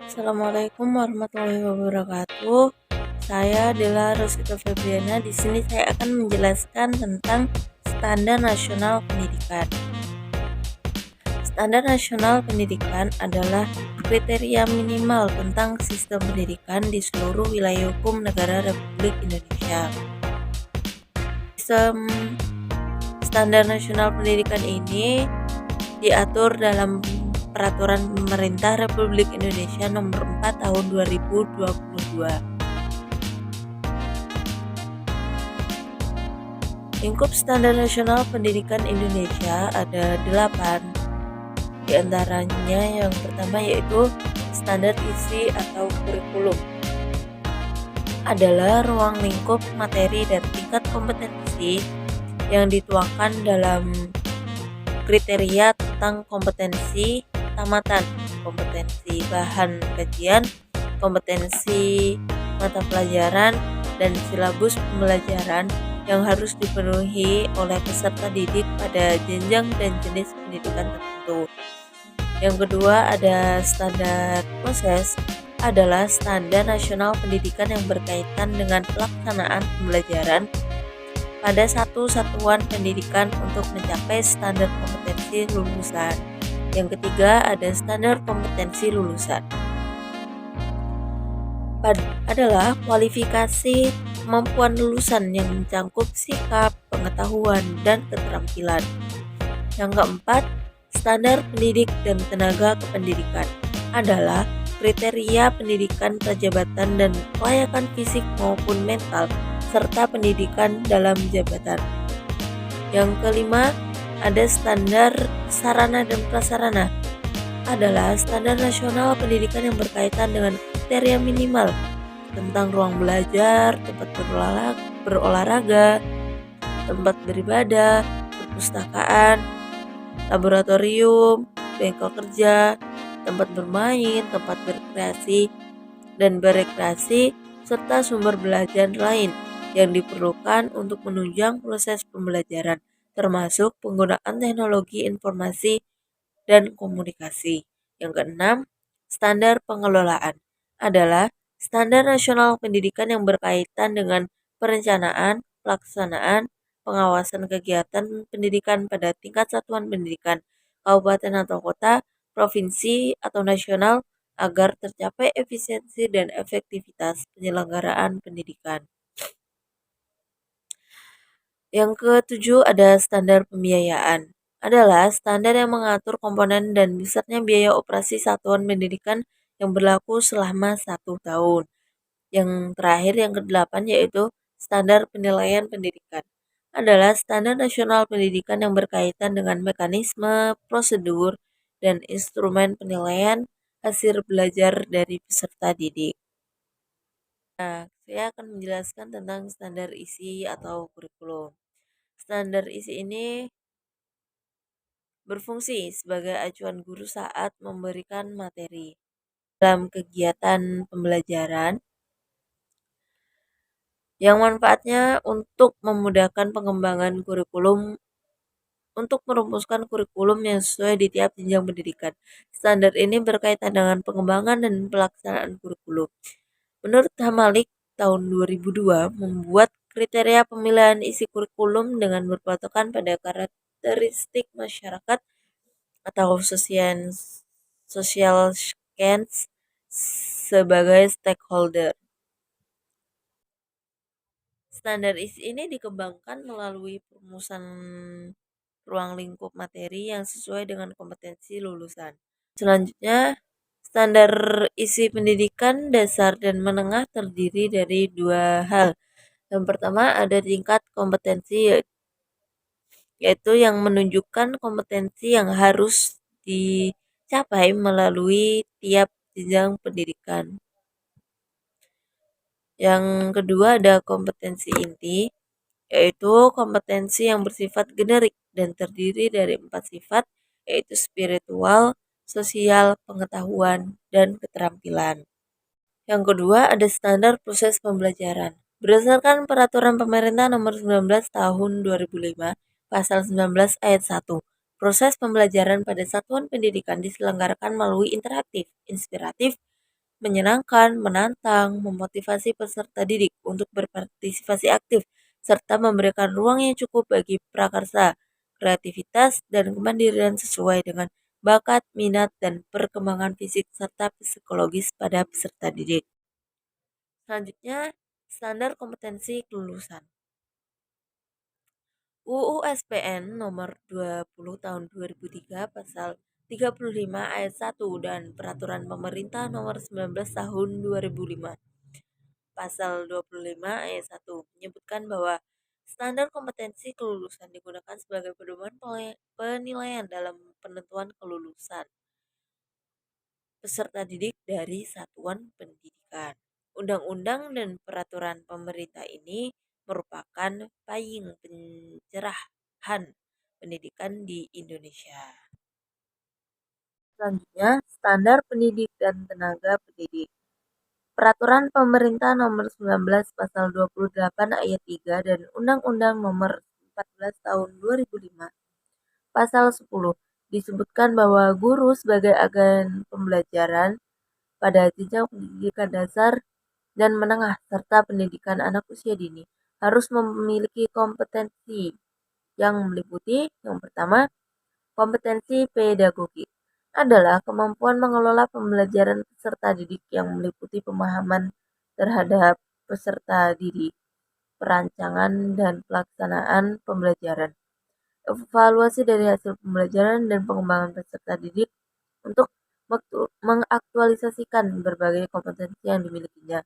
Assalamualaikum warahmatullahi wabarakatuh. Saya adalah Rosita Febriana. Di sini saya akan menjelaskan tentang Standar Nasional Pendidikan. Standar Nasional Pendidikan adalah kriteria minimal tentang sistem pendidikan di seluruh wilayah hukum negara Republik Indonesia. Sistem Standar Nasional Pendidikan ini diatur dalam Peraturan Pemerintah Republik Indonesia Nomor 4 Tahun 2022. Lingkup Standar Nasional Pendidikan Indonesia ada 8. Di antaranya yang pertama yaitu standar isi atau kurikulum. Adalah ruang lingkup materi dan tingkat kompetensi yang dituangkan dalam kriteria tentang kompetensi tamatan, kompetensi bahan kajian, kompetensi mata pelajaran, dan silabus pembelajaran yang harus dipenuhi oleh peserta didik pada jenjang dan jenis pendidikan tertentu. Yang kedua ada standar proses, adalah standar nasional pendidikan yang berkaitan dengan pelaksanaan pembelajaran pada satu satuan pendidikan untuk mencapai standar kompetensi lulusan. Yang ketiga ada standar kompetensi lulusan. Adalah kualifikasi kemampuan lulusan yang mencangkup sikap, pengetahuan, dan keterampilan. Yang keempat, standar pendidik dan tenaga kependidikan adalah kriteria pendidikan prajabatan dan kelayakan fisik maupun mental serta pendidikan dalam jabatan. Yang kelima, ada standar sarana dan prasarana, adalah standar nasional pendidikan yang berkaitan dengan kriteria minimal tentang ruang belajar, tempat berolahraga, tempat beribadah, perpustakaan, laboratorium, bengkel kerja, tempat bermain, tempat berkreasi dan berekreasi, serta sumber belajar lain yang diperlukan untuk menunjang proses pembelajaran, termasuk penggunaan teknologi informasi dan komunikasi. Yang keenam, standar pengelolaan adalah standar nasional pendidikan yang berkaitan dengan perencanaan, pelaksanaan, pengawasan kegiatan pendidikan pada tingkat satuan pendidikan, kabupaten atau kota, provinsi atau nasional agar tercapai efisiensi dan efektivitas penyelenggaraan pendidikan. Yang ketujuh ada standar pembiayaan, adalah standar yang mengatur komponen dan besarnya biaya operasi satuan pendidikan yang berlaku selama 1 tahun. Yang terakhir yang kedelapan yaitu standar penilaian pendidikan, adalah standar nasional pendidikan yang berkaitan dengan mekanisme, prosedur, dan instrumen penilaian hasil belajar dari peserta didik. Nah, saya akan menjelaskan tentang standar isi atau kurikulum. Standar isi ini berfungsi sebagai acuan guru saat memberikan materi dalam kegiatan pembelajaran yang manfaatnya untuk memudahkan pengembangan kurikulum untuk merumuskan kurikulum yang sesuai di tiap jenjang pendidikan. Standar ini berkaitan dengan pengembangan dan pelaksanaan kurikulum. Menurut Hamalik tahun 2002 membuat kriteria pemilihan isi kurikulum dengan berpatokan pada karakteristik masyarakat atau social science sebagai stakeholder. Standar isi ini dikembangkan melalui perumusan ruang lingkup materi yang sesuai dengan kompetensi lulusan. Selanjutnya, standar isi pendidikan dasar dan menengah terdiri dari 2 hal. Yang pertama ada tingkat kompetensi, yaitu yang menunjukkan kompetensi yang harus dicapai melalui tiap jenjang pendidikan. Yang kedua ada kompetensi inti, yaitu kompetensi yang bersifat generik dan terdiri dari 4 sifat, yaitu spiritual, sosial, pengetahuan, dan keterampilan. Yang kedua ada standar proses pembelajaran. Berdasarkan Peraturan Pemerintah Nomor 19 Tahun 2005, Pasal 19 Ayat 1, proses pembelajaran pada satuan pendidikan diselenggarakan melalui interaktif, inspiratif, menyenangkan, menantang, memotivasi peserta didik untuk berpartisipasi aktif, serta memberikan ruang yang cukup bagi prakarsa, kreativitas, dan kemandirian sesuai dengan bakat, minat, dan perkembangan fisik serta psikologis pada peserta didik. Selanjutnya, standar kompetensi kelulusan. UU SPN nomor 20 tahun 2003 pasal 35 ayat 1 dan peraturan pemerintah nomor 19 tahun 2005 pasal 25 ayat 1 menyebutkan bahwa standar kompetensi kelulusan digunakan sebagai pedoman penilaian dalam penentuan kelulusan peserta didik dari satuan pendidikan. Undang-undang dan peraturan pemerintah ini merupakan payung pencerahan pendidikan di Indonesia. Selanjutnya, standar pendidik dan tenaga pendidik. Peraturan Pemerintah Nomor 19 Pasal 28 Ayat 3 dan Undang-Undang Nomor 14 Tahun 2005 Pasal 10 disebutkan bahwa guru sebagai agen pembelajaran pada jenjang pendidikan dasar dan menengah serta pendidikan anak usia dini harus memiliki kompetensi yang meliputi yang pertama, kompetensi pedagogi adalah kemampuan mengelola pembelajaran peserta didik yang meliputi pemahaman terhadap peserta didik, perancangan dan pelaksanaan pembelajaran, evaluasi dari hasil pembelajaran dan pengembangan peserta didik untuk mengaktualisasikan berbagai kompetensi yang dimilikinya.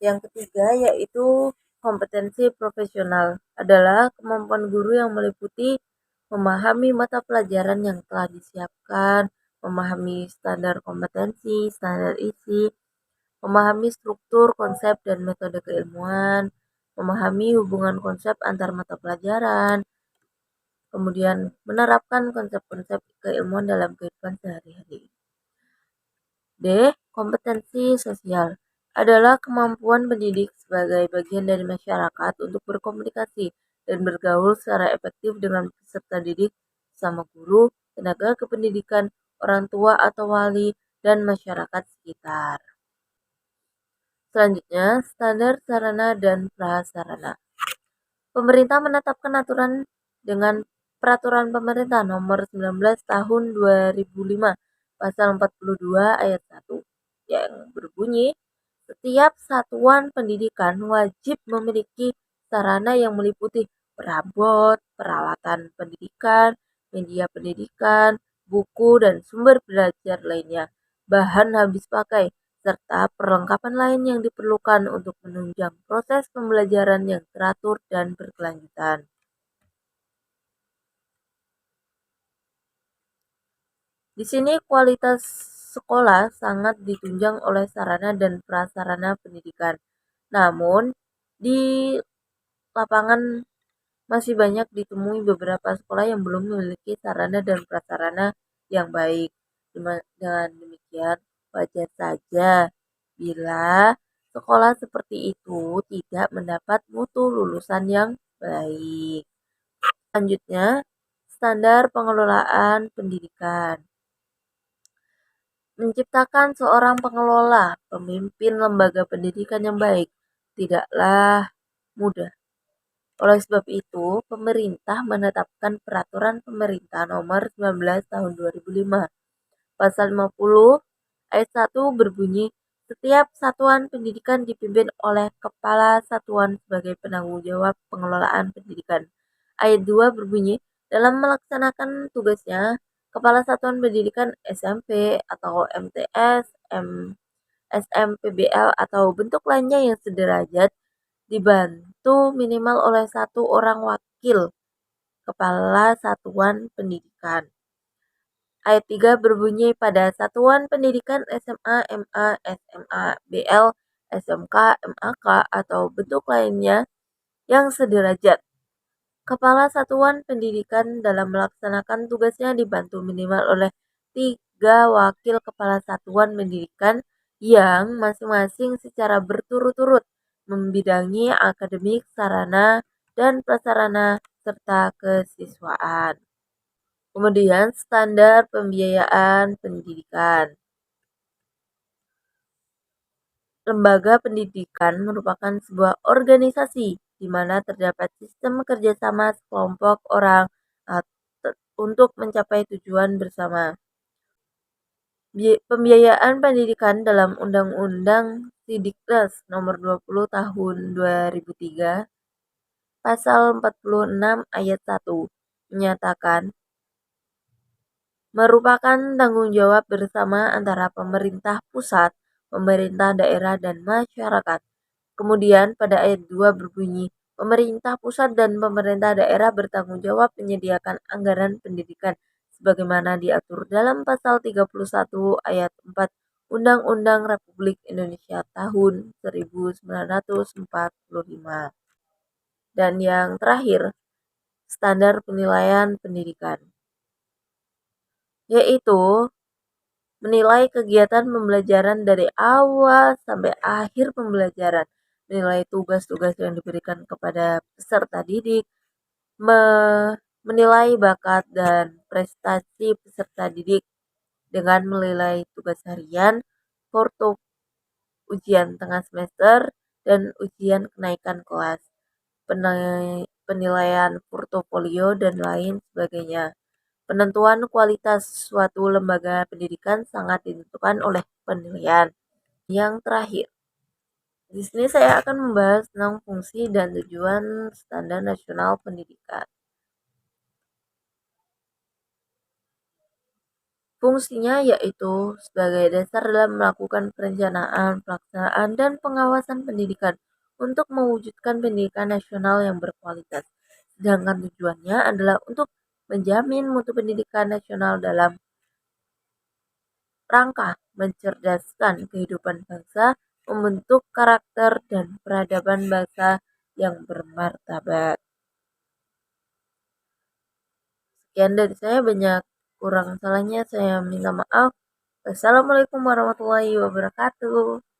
Yang ketiga yaitu kompetensi profesional adalah kemampuan guru yang meliputi memahami mata pelajaran yang telah disiapkan, memahami standar kompetensi, standar isi, memahami struktur, konsep, dan metode keilmuan, memahami hubungan konsep antar mata pelajaran, kemudian menerapkan konsep-konsep keilmuan dalam kehidupan sehari-hari. D. Kompetensi sosial adalah kemampuan pendidik sebagai bagian dari masyarakat untuk berkomunikasi dan bergaul secara efektif dengan peserta didik sama guru, tenaga kependidikan, orang tua atau wali, dan masyarakat sekitar. Selanjutnya, standar sarana dan prasarana. Pemerintah menetapkan aturan dengan Peraturan Pemerintah Nomor 19 Tahun 2005 Pasal 42 Ayat 1 yang berbunyi, setiap satuan pendidikan wajib memiliki sarana yang meliputi perabot, peralatan pendidikan, media pendidikan, buku, dan sumber belajar lainnya, bahan habis pakai, serta perlengkapan lain yang diperlukan untuk menunjang proses pembelajaran yang teratur dan berkelanjutan. Di sini kualitas sekolah sangat ditunjang oleh sarana dan prasarana pendidikan. Namun, di lapangan masih banyak ditemui beberapa sekolah yang belum memiliki sarana dan prasarana yang baik. Dengan demikian, wajar saja bila sekolah seperti itu tidak mendapat mutu lulusan yang baik. Selanjutnya, standar pengelolaan pendidikan. Menciptakan seorang pengelola, pemimpin lembaga pendidikan yang baik tidaklah mudah. Oleh sebab itu, pemerintah menetapkan Peraturan Pemerintah Nomor 19 Tahun 2005 Pasal 50 Ayat 1 berbunyi, setiap satuan pendidikan dipimpin oleh Kepala Satuan sebagai penanggung jawab pengelolaan pendidikan. Ayat 2 berbunyi, dalam melaksanakan tugasnya, Kepala Satuan Pendidikan SMP atau MTS, SMPBL atau bentuk lainnya yang sederajat dibantu minimal oleh satu orang wakil Kepala Satuan Pendidikan. Ayat 3 berbunyi, pada satuan pendidikan SMA, MA, SMA, BL, SMK, MAK, atau bentuk lainnya yang sederajat, Kepala Satuan Pendidikan dalam melaksanakan tugasnya dibantu minimal oleh 3 wakil Kepala Satuan Pendidikan yang masing-masing secara berturut-turut membidangi akademik, sarana, dan prasarana, serta kesiswaan. Kemudian standar pembiayaan pendidikan. Lembaga pendidikan merupakan sebuah organisasi di mana terdapat sistem kerjasama sekelompok orang untuk mencapai tujuan bersama. Pembiayaan pendidikan dalam Undang-Undang Sidiknas Nomor 20 Tahun 2003 Pasal 46 Ayat 1 menyatakan merupakan tanggung jawab bersama antara pemerintah pusat, pemerintah daerah, dan masyarakat. Kemudian pada ayat 2 berbunyi, pemerintah pusat dan pemerintah daerah bertanggung jawab menyediakan anggaran pendidikan sebagaimana diatur dalam pasal 31 ayat 4 Undang-Undang Republik Indonesia tahun 1945. Dan yang terakhir, standar penilaian pendidikan, yaitu menilai kegiatan pembelajaran dari awal sampai akhir pembelajaran, menilai tugas-tugas yang diberikan kepada peserta didik, menilai bakat dan prestasi peserta didik dengan menilai tugas harian, porto ujian tengah semester, dan ujian kenaikan kelas, penilaian portofolio, dan lain sebagainya. Penentuan kualitas suatu lembaga pendidikan sangat ditentukan oleh penilaian. Yang terakhir, di sini saya akan membahas tentang fungsi dan tujuan standar nasional pendidikan. Fungsinya yaitu sebagai dasar dalam melakukan perencanaan, pelaksanaan, dan pengawasan pendidikan untuk mewujudkan pendidikan nasional yang berkualitas. Sedangkan tujuannya adalah untuk menjamin mutu pendidikan nasional dalam rangka mencerdaskan kehidupan bangsa, membentuk karakter dan peradaban bangsa yang bermartabat. Sekian dari saya, banyak kurang salahnya saya minta maaf. Wassalamualaikum warahmatullahi wabarakatuh.